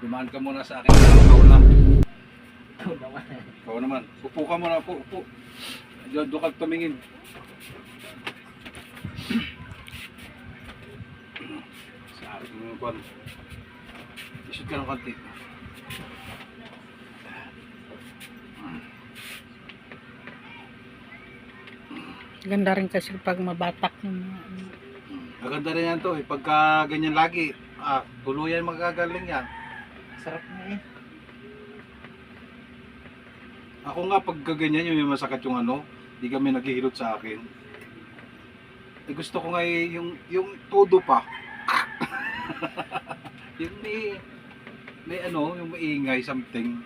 Dumaan ka muna sa akin. Ikaw na. Ikaw naman. Ikaw naman. Upo ka muna. Upo. Doon ka tumingin. Sa akin mo ba? Isot ka ng konti. Ganda rin kasi pag mabatak yung mga ano. Maganda rin yan to eh. Pagka ganyan lagi, tuluyan magagaling yan. Sarap na eh. Ako nga pag ganyan yung may masakit yung ano, di kami naghihilot sa akin. Eh, gusto ko nga yung todo pa. Yung may ano, yung maingay something.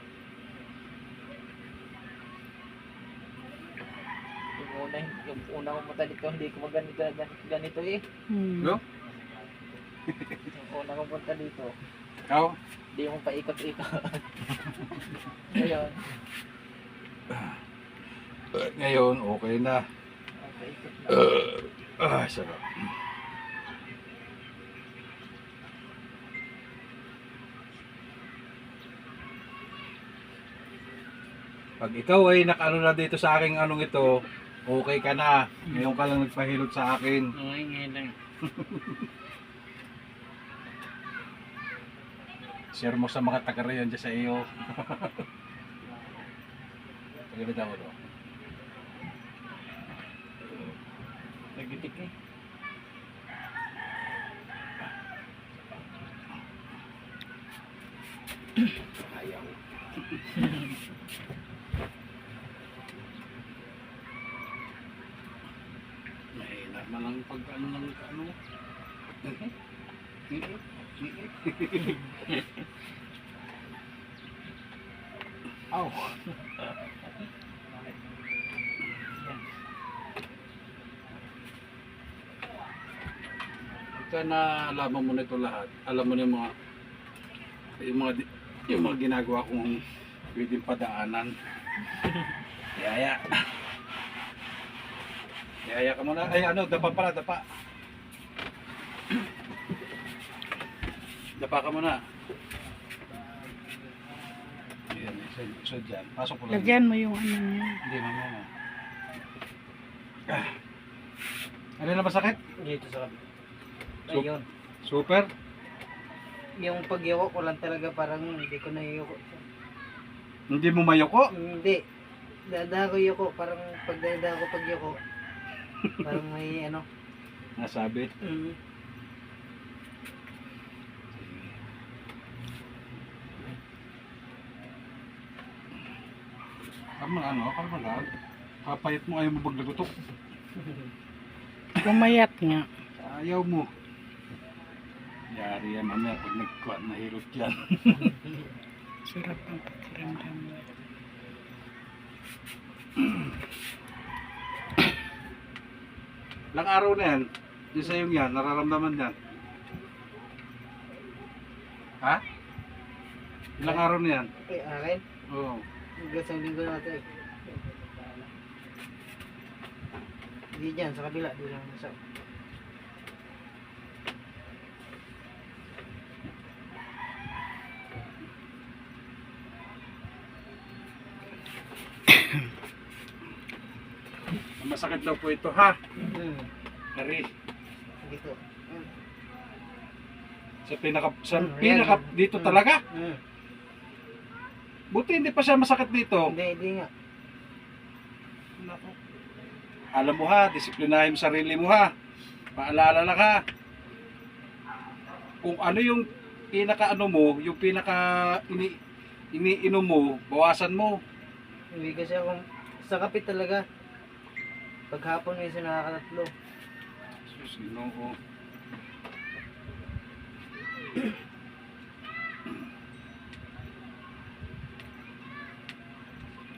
Yung una kong mata dito, hindi ko ganito eh. No? Yung una kong punta dito, Ikaw? hindi mo paikot-ikot. Ngayon, Ngayon, okay na. paikot na. Sarap. Pag ikaw ay nakaano na dito sa aking anong ito, okay ka na. Ngayon ka lang nagpahilot sa akin. Okay, ngayon lang. Share mo sa mga taga-rayon dyan sa iyo. Pagalitan mo to. Nagitik eh. Ayaw. Mahina na lang pag ano ng ano. Aw. Pagka naalaman mo na ito lahat, alam mo na yung mga ginagawa kong pwedeng padaanan. Yaya. Yaya ka muna. Ay ano, dapa pala, dapa. Dapa ka muna. Ayan, so dyan. Pasok ko lang. Lagyan mo yung ano niya. Hindi, mamaya. Ano na masakit? Dito sa kabila. So- Ayun. Super? Yung pagyoko ko lang talaga parang hindi ko nayoko. Hindi mo mayoko? Hindi. Dada ko yoko. Parang pag dada ko pagyoko. Parang may ano. Nasabit. Kalma lang. Kapayat mo, ayaw mo baglagutok. Pumayat nga. Ayaw mo. Yari yan mamaya pag nagkuhan na hilot yan. Sarap ang pakiramdam mo. Ilang araw na yan, yung sa'yo yan, nararamdaman yan. Ha? Ilang araw na yan? Eh, akin. Oo. Isang linggo na ito eh. Hindi dyan, sa kabila. Di lang sa... Masakit daw po ito, ha? Hari. Dito. Sa pinaka dito talaga? Buti hindi pa siya masakit dito. Hindi nga. Nako. Alam mo ha, disiplinahin mo sarili mo ha. Paalala lang ha. Kung ano yung pinaka ano mo, yung pinaka iniinom mo, bawasan mo. Hindi kasi akong sa kape talaga. Paghapon may isa nakakatatlo. Sus, Ginoo.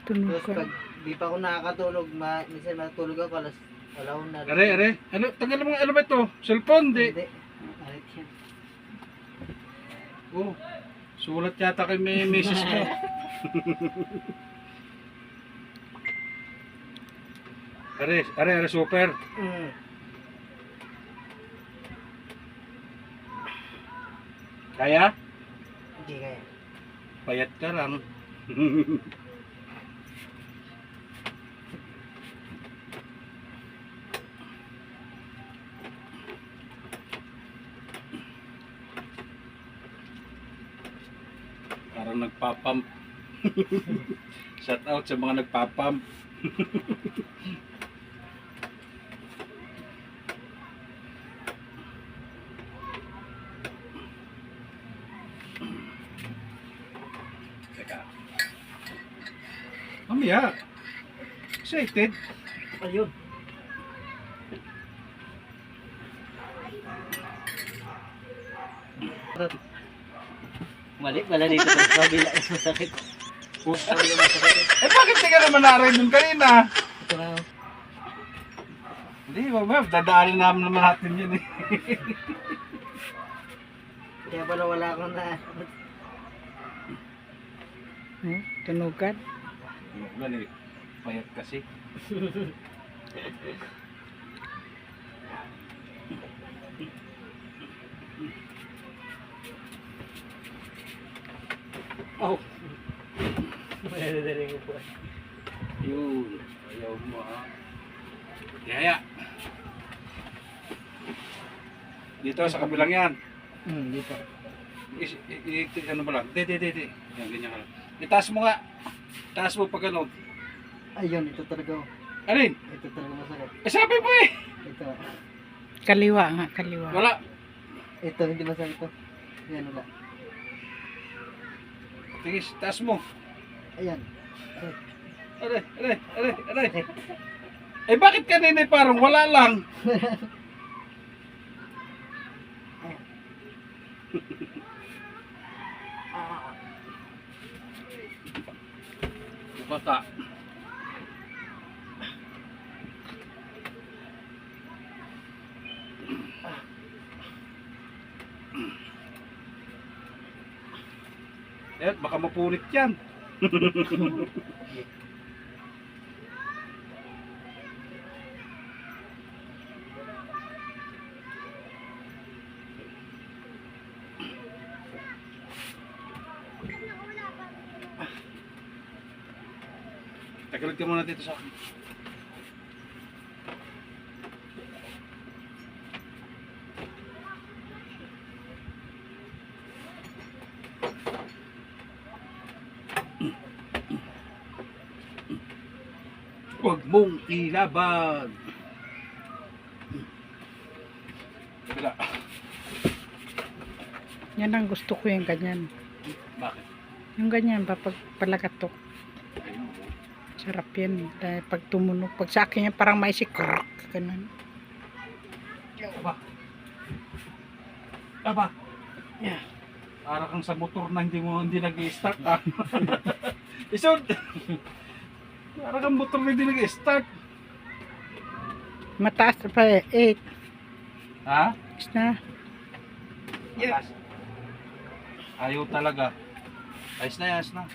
Tunog Tapos ka. pag di pa ako nakakatulog, minsan matulog ako alas alaon na. Are. Ano, tagal mo, ano ba ito? Cellphone, di? Hindi. Alit yan. Oh, sulat yata kay may misis ko. Are, super. Kaya? Hindi kaya. Payat ka lang. Parang nagpapump. Shout out sa mga nagpapump. Teka. Mamaya. Excited. Ayun. Mali pala dito sa kabila is masakit. Puta. Kabila masakit. Eh bakit di ka naman naray dun kanina? Ito na. Hindi, mamaya. Dadaanin naman natin yun eh. Kaya pala wala akong na. Tunugan. Wala eh. Payat kasi. Oh. Madadali mo po. Yun. Ayaw mo ha. Yaya. Dito sa kabilang yan. Dito. Ano ba lang? Di. Yan, ganyan ka lang. Itaas mo nga. Taas mo pag ano. Ayun, ito talaga. Alin? Ito talaga masakit. Eh sabi mo eh. Ito. Kaliwa nga, kaliwa. Wala. Ito, hindi masakit ito. Yan, wala. Tingis, taas mo. Ayan. Aray. Eh bakit kanina parang wala lang? Bata. Eh, baka mapunit yan. Tagalag ka muna dito sa akin. Huwag mong ilaban. Kabila. Yan ang gusto ko yung ganyan. Bakit? Yung ganyan, palagatok. Ayun. Sarap yan. Dahil pag tumunog, pag sa akin yan, parang may sikrok. Ganun. Aba. Yeah. Para kang sa motor na hindi nag-i-start ah. Isod. Para kang motor na hindi nag-i-start. Mataas pa eh. 8. Ha? Is na. Yes. Ayaw talaga. Ayos na.